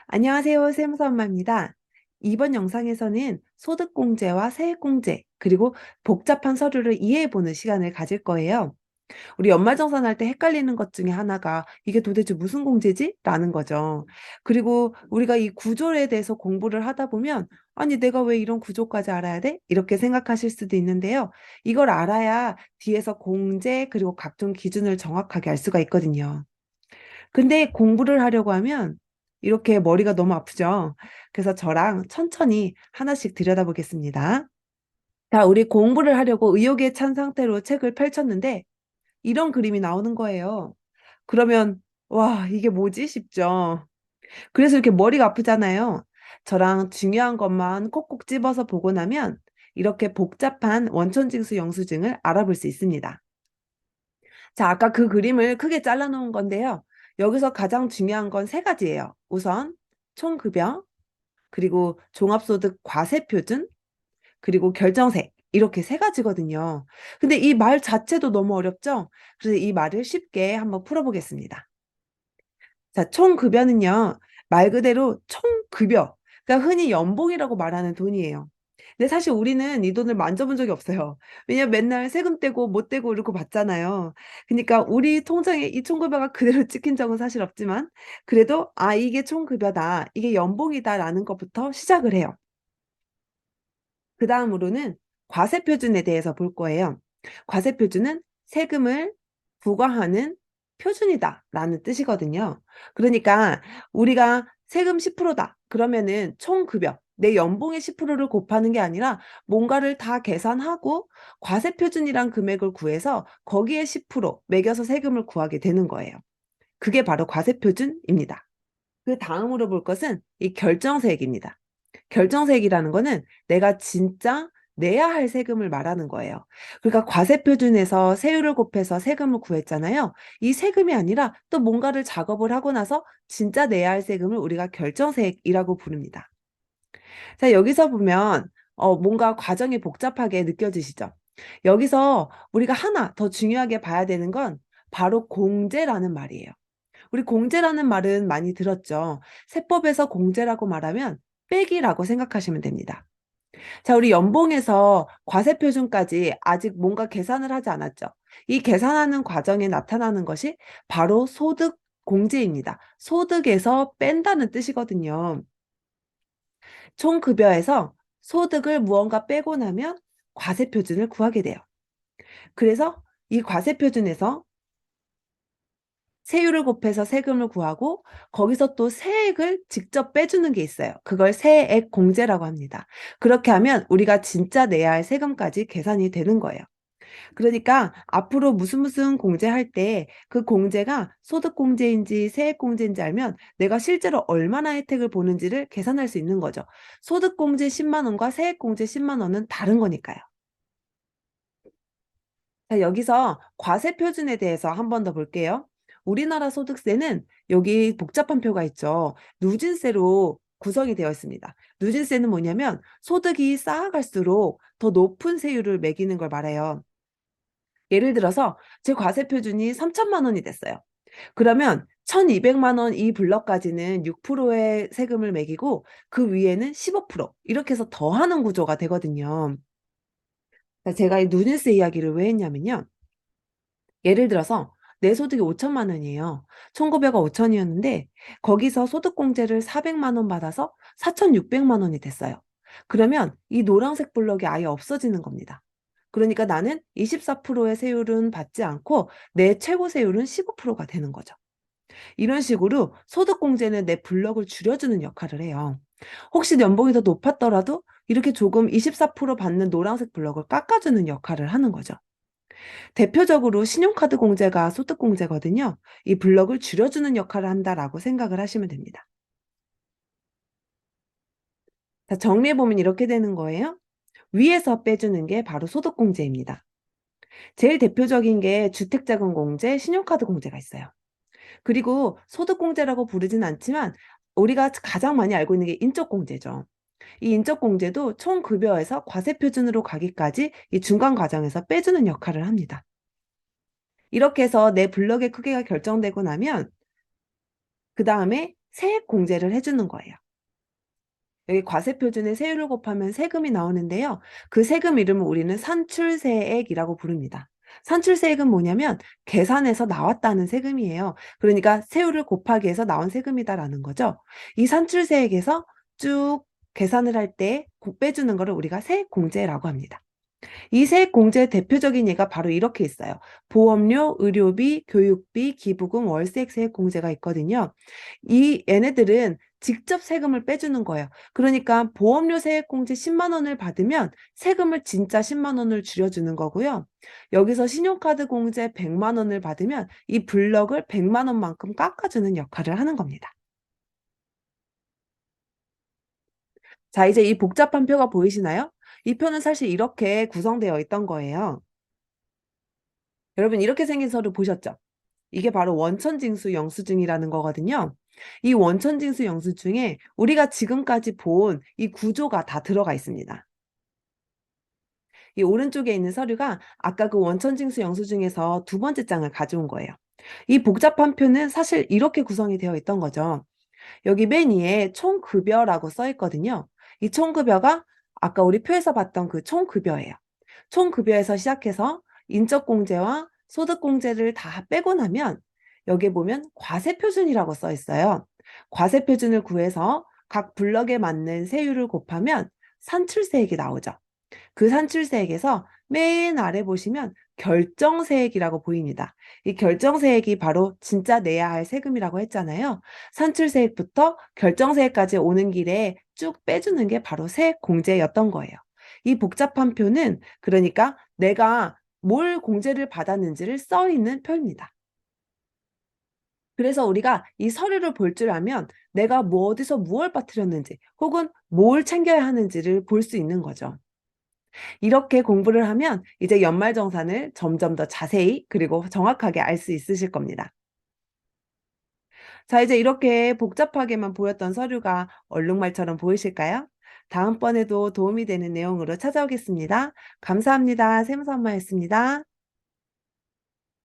안녕하세요. 세무사 엄마입니다. 이번 영상에서는 소득공제와 세액공제, 그리고 복잡한 서류를 이해해보는 시간을 가질 거예요. 우리 연말정산할 때 헷갈리는 것 중에 하나가 이게 도대체 무슨 공제지? 라는 거죠. 그리고 우리가 이 구조에 대해서 공부를 하다 보면 아니, 내가 왜 이런 구조까지 알아야 돼? 이렇게 생각하실 수도 있는데요. 이걸 알아야 뒤에서 공제, 그리고 각종 기준을 정확하게 알 수가 있거든요. 근데 공부를 하려고 하면 이렇게 머리가 너무 아프죠. 그래서 저랑 천천히 하나씩 들여다보겠습니다. 자, 우리 공부를 하려고 의욕에 찬 상태로 책을 펼쳤는데 이런 그림이 나오는 거예요. 그러면 와, 이게 뭐지? 싶죠. 그래서 이렇게 머리가 아프잖아요. 저랑 중요한 것만 꼭꼭 집어서 보고 나면 이렇게 복잡한 원천징수 영수증을 알아볼 수 있습니다. 자, 아까 그 그림을 크게 잘라놓은 건데요. 여기서 가장 중요한 건 세 가지예요. 우선 총급여, 그리고 종합소득 과세표준, 그리고 결정세. 이렇게 세 가지거든요. 근데 이 말 자체도 너무 어렵죠? 그래서 이 말을 쉽게 한번 풀어보겠습니다. 자, 총급여는요, 말 그대로 총급여. 그러니까 흔히 연봉이라고 말하는 돈이에요. 근데 사실 우리는 이 돈을 만져본 적이 없어요. 왜냐면 맨날 세금 떼고 못 떼고 이러고 받잖아요. 그러니까 우리 통장에 이 총급여가 그대로 찍힌 적은 사실 없지만, 그래도 아, 이게 총급여다, 이게 연봉이다라는 것부터 시작을 해요. 그 다음으로는 과세표준에 대해서 볼 거예요. 과세표준은 세금을 부과하는 표준이다 라는 뜻이거든요. 그러니까 우리가 세금 10%다. 그러면은 총급여, 내 연봉의 10%를 곱하는 게 아니라 뭔가를 다 계산하고 과세표준이란 금액을 구해서 거기에 10% 매겨서 세금을 구하게 되는 거예요. 그게 바로 과세표준입니다. 그 다음으로 볼 것은 이 결정세액입니다. 결정세액이라는 거는 내가 진짜 내야 할 세금을 말하는 거예요. 그러니까 과세표준에서 세율을 곱해서 세금을 구했잖아요. 이 세금이 아니라 또 뭔가를 작업을 하고 나서 진짜 내야 할 세금을 우리가 결정세액이라고 부릅니다. 자, 여기서 보면 뭔가 과정이 복잡하게 느껴지시죠? 여기서 우리가 하나 더 중요하게 봐야 되는 건 바로 공제라는 말이에요. 우리 공제라는 말은 많이 들었죠. 세법에서 공제라고 말하면 빼기라고 생각하시면 됩니다. 자, 우리 연봉에서 과세표준까지 아직 뭔가 계산을 하지 않았죠. 이 계산하는 과정에 나타나는 것이 바로 소득 공제입니다. 소득에서 뺀다는 뜻이거든요. 총급여에서 소득을 무언가 빼고 나면 과세표준을 구하게 돼요. 그래서 이 과세표준에서 세율을 곱해서 세금을 구하고 거기서 또 세액을 직접 빼주는 게 있어요. 그걸 세액 공제라고 합니다. 그렇게 하면 우리가 진짜 내야 할 세금까지 계산이 되는 거예요. 그러니까 앞으로 무슨 공제할 때 그 공제가 소득 공제인지 세액 공제인지 알면 내가 실제로 얼마나 혜택을 보는지를 계산할 수 있는 거죠. 소득 공제 10만 원과 세액 공제 10만 원은 다른 거니까요. 자, 여기서 과세 표준에 대해서 한 번 더 볼게요. 우리나라 소득세는 여기 복잡한 표가 있죠. 누진세로 구성이 되어 있습니다. 누진세는 뭐냐면 소득이 쌓아갈수록 더 높은 세율을 매기는 걸 말해요. 예를 들어서 제 과세 표준이 3천만 원이 됐어요. 그러면 1,200만 원 이 블럭까지는 6%의 세금을 매기고 그 위에는 15% 이렇게 해서 더하는 구조가 되거든요. 제가 이 누진세 이야기를 왜 했냐면요. 예를 들어서 내 소득이 5천만 원이에요. 1,900가 5천이었는데 거기서 소득공제를 400만 원 받아서 4,600만 원이 됐어요. 그러면 이 노란색 블럭이 아예 없어지는 겁니다. 그러니까 나는 24%의 세율은 받지 않고 내 최고 세율은 15%가 되는 거죠. 이런 식으로 소득공제는 내 블럭을 줄여주는 역할을 해요. 혹시 연봉이 더 높았더라도 이렇게 조금 24% 받는 노란색 블럭을 깎아주는 역할을 하는 거죠. 대표적으로 신용카드 공제가 소득 공제거든요. 이 블럭을 줄여주는 역할을 한다라고 생각을 하시면 됩니다. 자, 정리해보면 이렇게 되는 거예요. 위에서 빼주는 게 바로 소득 공제입니다. 제일 대표적인 게 주택자금 공제, 신용카드 공제가 있어요. 그리고 소득 공제라고 부르진 않지만 우리가 가장 많이 알고 있는 게 인적 공제죠. 이 인적 공제도 총 급여에서 과세 표준으로 가기까지 이 중간 과정에서 빼주는 역할을 합니다. 이렇게 해서 내 블럭의 크기가 결정되고 나면 그 다음에 세액 공제를 해주는 거예요. 여기 과세표준에 세율을 곱하면 세금이 나오는데요. 그 세금 이름을 우리는 산출세액이라고 부릅니다. 산출세액은 뭐냐면 계산해서 나왔다는 세금이에요. 그러니까 세율을 곱하기 해서 나온 세금이다라는 거죠. 이 산출세액에서 쭉 계산을 할 때 빼주는 거를 우리가 세액공제라고 합니다. 이 세액 공제의 대표적인 예가 바로 이렇게 있어요. 보험료, 의료비, 교육비, 기부금, 월세액 세액 공제가 있거든요. 이 얘네들은 직접 세금을 빼주는 거예요. 그러니까 보험료 세액 공제 10만 원을 받으면 세금을 진짜 10만 원을 줄여주는 거고요. 여기서 신용카드 공제 100만 원을 받으면 이 블럭을 100만 원만큼 깎아주는 역할을 하는 겁니다. 자, 이제 이 복잡한 표가 보이시나요? 이 표는 사실 이렇게 구성되어 있던 거예요. 여러분 이렇게 생긴 서류 보셨죠? 이게 바로 원천징수 영수증이라는 거거든요. 이 원천징수 영수증에 우리가 지금까지 본 이 구조가 다 들어가 있습니다. 이 오른쪽에 있는 서류가 아까 그 원천징수 영수증에서 두 번째 장을 가져온 거예요. 이 복잡한 표는 사실 이렇게 구성이 되어 있던 거죠. 여기 맨 위에 총급여라고 써 있거든요. 이 총급여가 아까 우리 표에서 봤던 그 총급여예요. 총급여에서 시작해서 인적공제와 소득공제를 다 빼고 나면 여기에 보면 과세표준이라고 써 있어요. 과세표준을 구해서 각 블럭에 맞는 세율을 곱하면 산출세액이 나오죠. 그 산출세액에서 맨 아래 보시면 결정세액이라고 보입니다. 이 결정세액이 바로 진짜 내야 할 세금이라고 했잖아요. 산출세액부터 결정세액까지 오는 길에 쭉 빼주는 게 바로 세액공제였던 거예요. 이 복잡한 표는 그러니까 내가 뭘 공제를 받았는지를 써 있는 표입니다. 그래서 우리가 이 서류를 볼 줄 알면 내가 뭐 어디서 무엇을 빠뜨렸는지 혹은 뭘 챙겨야 하는지를 볼 수 있는 거죠. 이렇게 공부를 하면 이제 연말정산을 점점 더 자세히 그리고 정확하게 알 수 있으실 겁니다. 자, 이제 이렇게 복잡하게만 보였던 서류가 얼룩말처럼 보이실까요? 다음번에도 도움이 되는 내용으로 찾아오겠습니다. 감사합니다. 세무사 엄마였습니다.